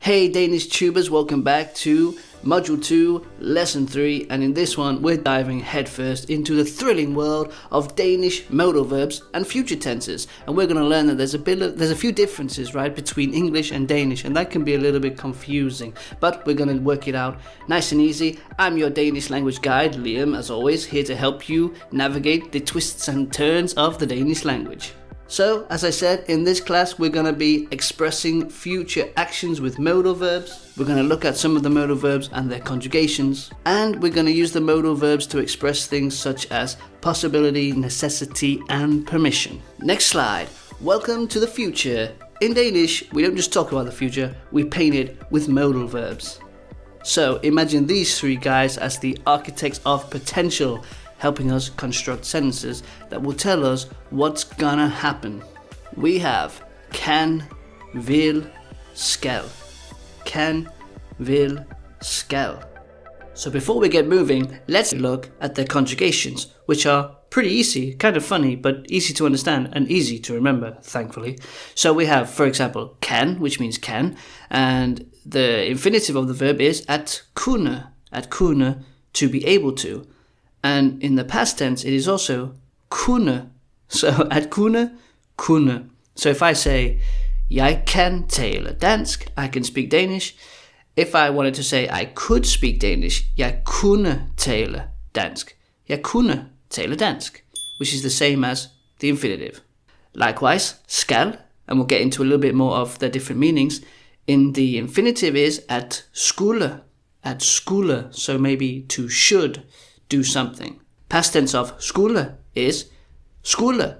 Hey Danish tubers, welcome back to Module 2, Lesson 3, and in this one we're diving headfirst into the thrilling world of Danish modal verbs and future tenses, and we're going to learn that there's a few differences, right, between English and Danish, and that can be a little bit confusing, but we're going to work it out nice and easy. I'm your Danish language guide, Liam, as always, here to help you navigate the twists and turns of the Danish language. So, as I said, in this class we're going to be expressing future actions with modal verbs. We're going to look at some of the modal verbs and their conjugations. And we're going to use the modal verbs to express things such as possibility, necessity, and permission. Next slide. Welcome to the future. In Danish, we don't just talk about the future, we paint it with modal verbs. So, imagine these three guys as the architects of potential, helping us construct sentences that will tell us what's gonna happen. We have kan, vil, skal. Kan, vil, skal. So before we get moving, let's look at their conjugations, which are pretty easy, kind of funny, but easy to understand and easy to remember, thankfully. So we have, for example, kan, which means can, and the infinitive of the verb is at kunne, to be able to. And in the past tense, it is also kunne. So at kunne. So if I say, jeg kan tale dansk, I can speak Danish. If I wanted to say, I could speak Danish, jeg kunne tale dansk. Jeg kunne tale dansk, which is the same as the infinitive. Likewise, skal, and we'll get into a little bit more of the different meanings, in the infinitive is at skulle, so maybe to should do something. Past tense of skulle is skulle.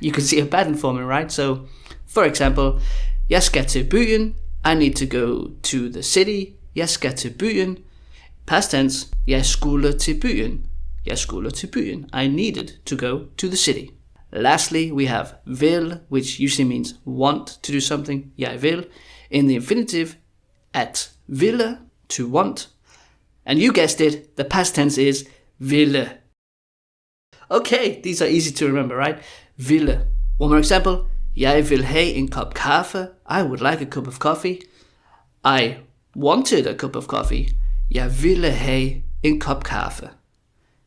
You can see a pattern forming, right? So, for example, jeg skal til byen, I need to go to the city. Jeg skal til byen. Past tense, jeg skulle til byen. Jeg skulle til byen. I needed to go to the city. Lastly, we have vil, which usually means want to do something. Jeg vil. In the infinitive, at ville, to want. And you guessed it, the past tense is ville. Okay, these are easy to remember, right? Ville. One more example. Jeg vil have en kop kaffe. I would like a cup of coffee. I wanted a cup of coffee. Jeg ville have en kop kaffe.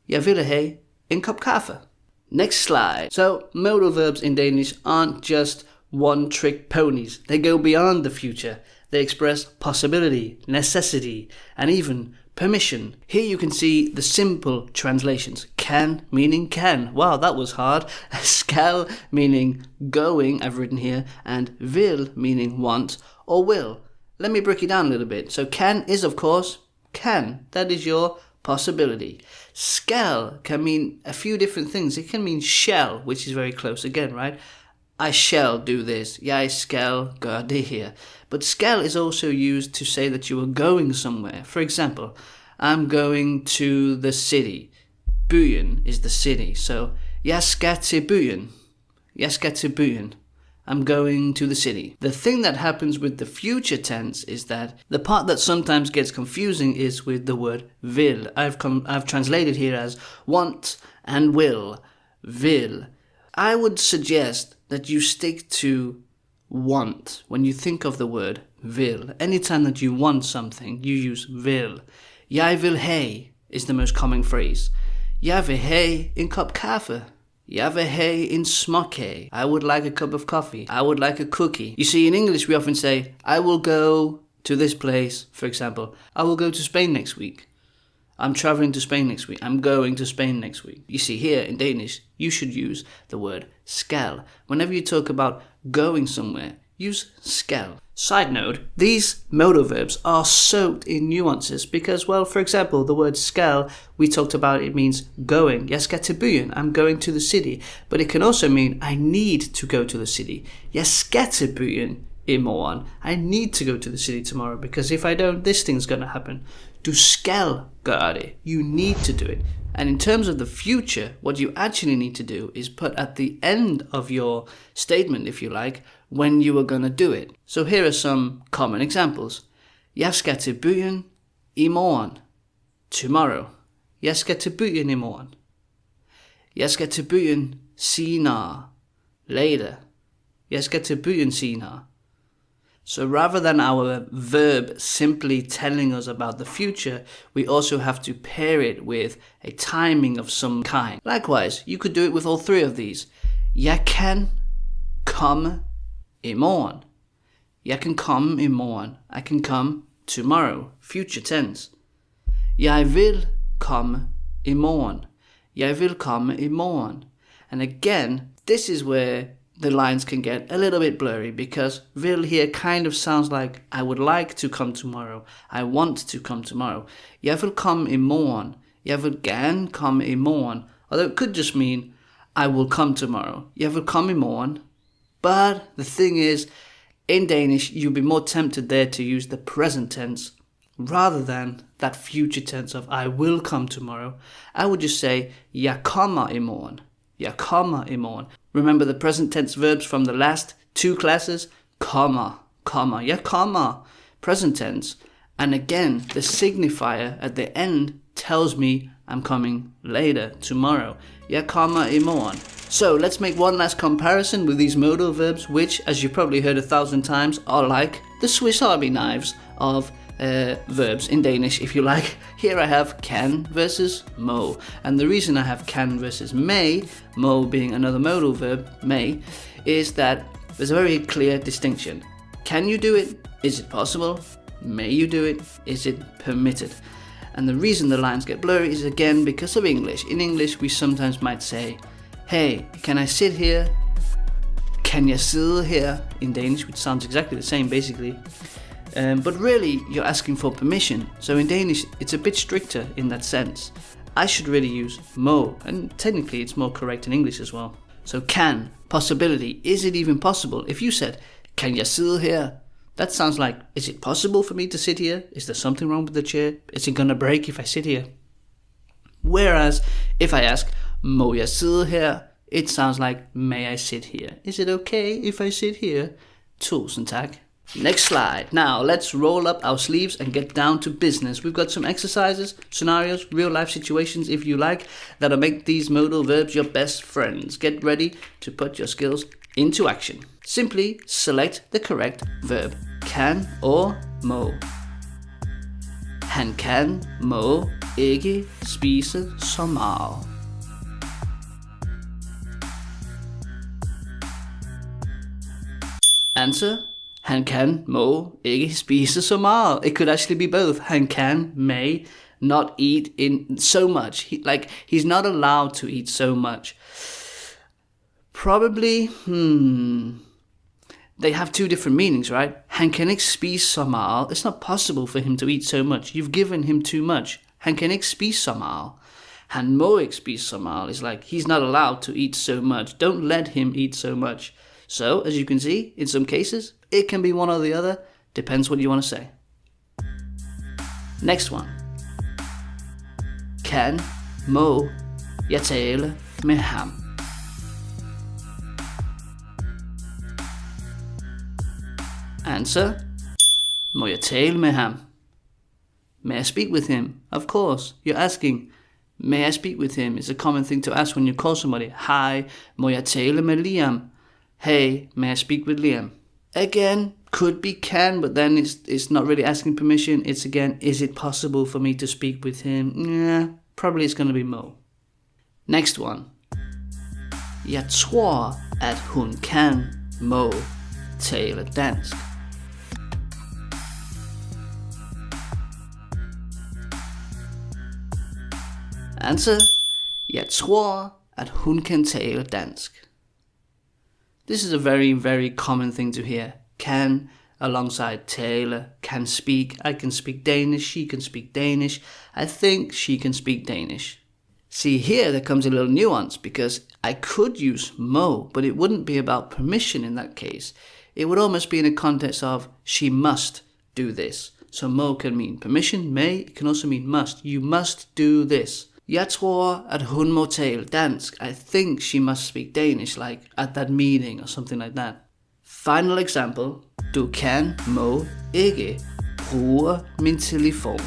Jeg ville have en kop kaffe. Next slide. So, modal verbs in Danish aren't just one-trick ponies. They go beyond the future. They express possibility, necessity, and even permission. Here you can see the simple translations. Kan meaning can. Wow, that was hard. Skal meaning going, I've written here, and vil meaning want or will. Let me break it down a little bit. So can is, of course, can. That is your possibility. Skal can mean a few different things. It can mean shall, which is very close again, right? I shall do this. Jeg skal gøre det her. But skal is also used to say that you are going somewhere. For example, I'm going to the city. Byen is the city. So, jeg skal til byen. Jeg skal til byen. I'm going to the city. The thing that happens with the future tense is that the part that sometimes gets confusing is with the word vil. I've translated here as want and will. Vil. I would suggest that you stick to want when you think of the word vil. Anytime that you want something, you use vil. Jeg vil have is the most common phrase. Jeg vil have en kop kaffe. Jeg vil have en småkage. I would like a cup of coffee. I would like a cookie. You see, in English we often say, I will go to this place, for example. I will go to Spain next week. I'm traveling to Spain next week. I'm going to Spain next week. You see, here in Danish, you should use the word skal. Whenever you talk about going somewhere, use skal. Side note, these modal verbs are soaked in nuances because, well, for example, the word skal, we talked about, it means going. Jeg skal til byen. I'm going to the city. But it can also mean I need to go to the city. Jeg skal til byen i morgen. I need to go to the city tomorrow because if I don't, this thing's gonna happen. Du skal gøre det. You need to do it. And in terms of the future, what you actually need to do is put at the end of your statement, if you like, when you are going to do it. So here are some common examples. Jeg skal til byen i morgen. Tomorrow. Jeg skal til byen i morgen. Jeg skal til byen senere. Later. Jeg skal til byen senere. So rather than our verb simply telling us about the future, we also have to pair it with a timing of some kind. Likewise, you could do it with all three of these. Jeg kan komme i morgen. Jeg kan komme i morgen. I can come tomorrow. Future tense. Jeg vil komme i morgen. Jeg vil komme i morgen. And again, this is where the lines can get a little bit blurry because will here kind of sounds like I would like to come tomorrow. I want to come tomorrow. Jeg vil komme i morgen. Jeg vil gerne komme i morgen. Although it could just mean I will come tomorrow. Jeg vil komme i morgen. But the thing is, in Danish, you'll be more tempted there to use the present tense rather than that future tense of I will come tomorrow. I would just say, jeg kommer i morgen. Jeg kommer i morgen. Remember the present tense verbs from the last two classes? Kommer, kommer. Jeg kommer. Present tense. And again, the signifier at the end tells me I'm coming later, tomorrow. Jeg kommer i morgen. So let's make one last comparison with these modal verbs, which, as you've probably heard 1,000 times, are like the Swiss Army knives of verbs in Danish, if you like. Here I have can versus må. And the reason I have can versus may, må being another modal verb, may, is that there's a very clear distinction. Can you do it? Is it possible? May you do it? Is it permitted? And the reason the lines get blurry is again because of English. In English, we sometimes might say, hey, can I sit here? Kan jeg sidde her? In Danish, which sounds exactly the same basically. But really, you're asking for permission. So in Danish, it's a bit stricter in that sense. I should really use må, and technically it's more correct in English as well. So can, possibility, is it even possible? If you said, kan jeg sidde her? That sounds like, is it possible for me to sit here? Is there something wrong with the chair? Is it gonna break if I sit here? Whereas, if I ask, må jeg sidde her? It sounds like, may I sit here? Is it okay if I sit here? Tusind tak. Next slide. Now let's roll up our sleeves and get down to business. We've got some exercises, scenarios, real life situations if you like, that'll make these modal verbs your best friends. Get ready to put your skills into action. Simply select the correct verb, can or må. Han kan, må ikke spise så meget. Answer. Han kan, må ikke spise så meget. It could actually be both. Han kan, may not eat in so much. He's not allowed to eat so much. Probably, they have two different meanings, right? Han kan ikke spise så meget. It's not possible for him to eat so much. You've given him too much. Han kan ikke spise så meget. Han må ikke spise så meget. It's like he's not allowed to eat so much. Don't let him eat so much. So, as you can see, in some cases, it can be one or the other. Depends what you want to say. Next one. Kan, må jeg tale med ham? Answer. Må jeg tale med ham? May I speak with him? Of course. You're asking, may I speak with him? It's a common thing to ask when you call somebody. Hi, må jeg tale med Liam? Hey, may I speak with Liam? Again, could be can, but then it's not really asking permission. It's again, is it possible for me to speak with him? Yeah, probably it's going to be må. Next one. Jeg tror, at hun kan, må tale dansk. Answer. Jeg tror, at hun kan tale dansk. This is a very, very common thing to hear. Can alongside tale, can speak. I can speak Danish, she can speak Danish. I think she can speak Danish. See, here there comes a little nuance because I could use må, but it wouldn't be about permission in that case. It would almost be in a context of she must do this. So må can mean permission, may, it can also mean must. You must do this. Jeg tror, at hun må tale dansk. I think she must speak Danish, like at that meeting or something like that. Final example. Du kan, må ikke bruge min telefon.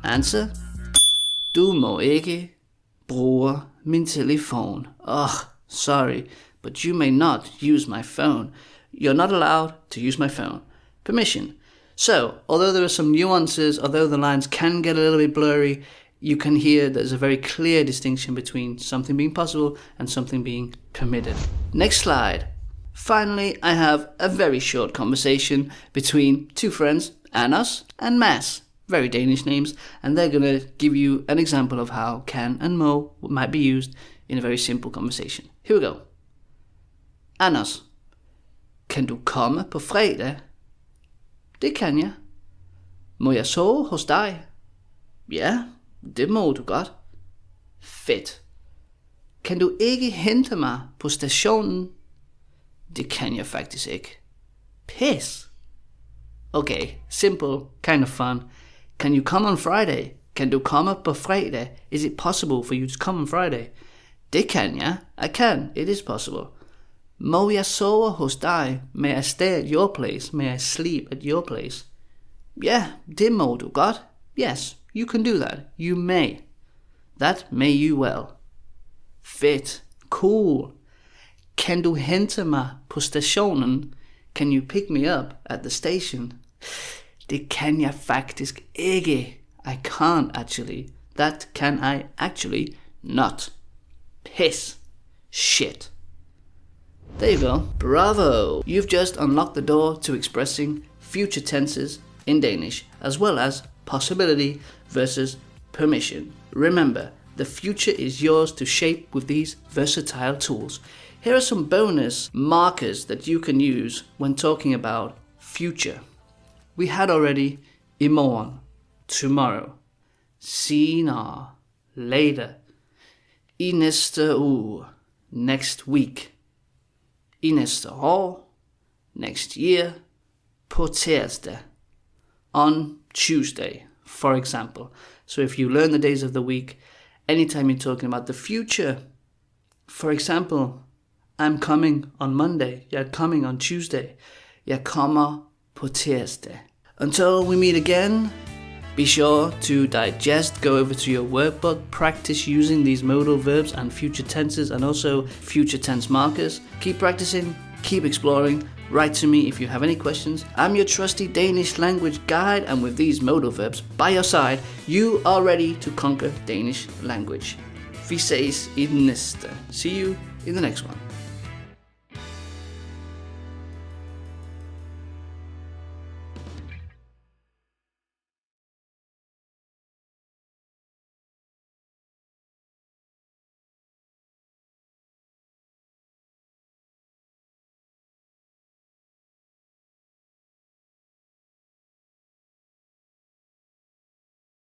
Answer. Du må ikke bruge min telefon. Sorry, but you may not use my phone. You're not allowed to use my phone. Permission. So, although there are some nuances, although the lines can get a little bit blurry, you can hear there's a very clear distinction between something being possible and something being permitted. Next slide. Finally, I have a very short conversation between two friends, Anders and Mads. Very Danish names, and they're going to give you an example of how can and må might be used in a very simple conversation. Here we go. Anders, kan du komme på fredag? Det kan jeg. Må jeg sove hos dig? Ja, det må du godt. Fedt. Kan du ikke hente mig på stationen? Det kan jeg faktisk ikke. Piss. Okay, simple, kind of fun. Can you come on Friday? Kan du komme på fredag? Is it possible for you to come on Friday? Det kan jeg. I can. It is possible. Må jeg sove hos dig? May I stay at your place? May I sleep at your place? Ja, det må du godt. Yes, you can do that. You may. That may you well. Fedt. Cool. Kan du hente mig på stationen? Can you pick me up at the station? Det kan jeg faktisk ikke. I can't actually. That can I actually not. Piss. Shit. There you go. Bravo! You've just unlocked the door to expressing future tenses in Danish, as well as possibility versus permission. Remember, the future is yours to shape with these versatile tools. Here are some bonus markers that you can use when talking about future. We had already i morgen, tomorrow, senere, later, i næste uge, next week, i næste år, next year, på tirsdag, on Tuesday, for example. So if you learn the days of the week, anytime you're talking about the future, for example, I'm coming on Monday, jeg er coming on Tuesday, jeg kommer på tirsdag. Until we meet again, be sure to digest, go over to your workbook, practice using these modal verbs and future tenses and also future tense markers. Keep practicing, keep exploring. Write to me if you have any questions. I'm your trusty Danish language guide, and with these modal verbs by your side, you are ready to conquer Danish language. Vi ses i den næste. See you in the next one.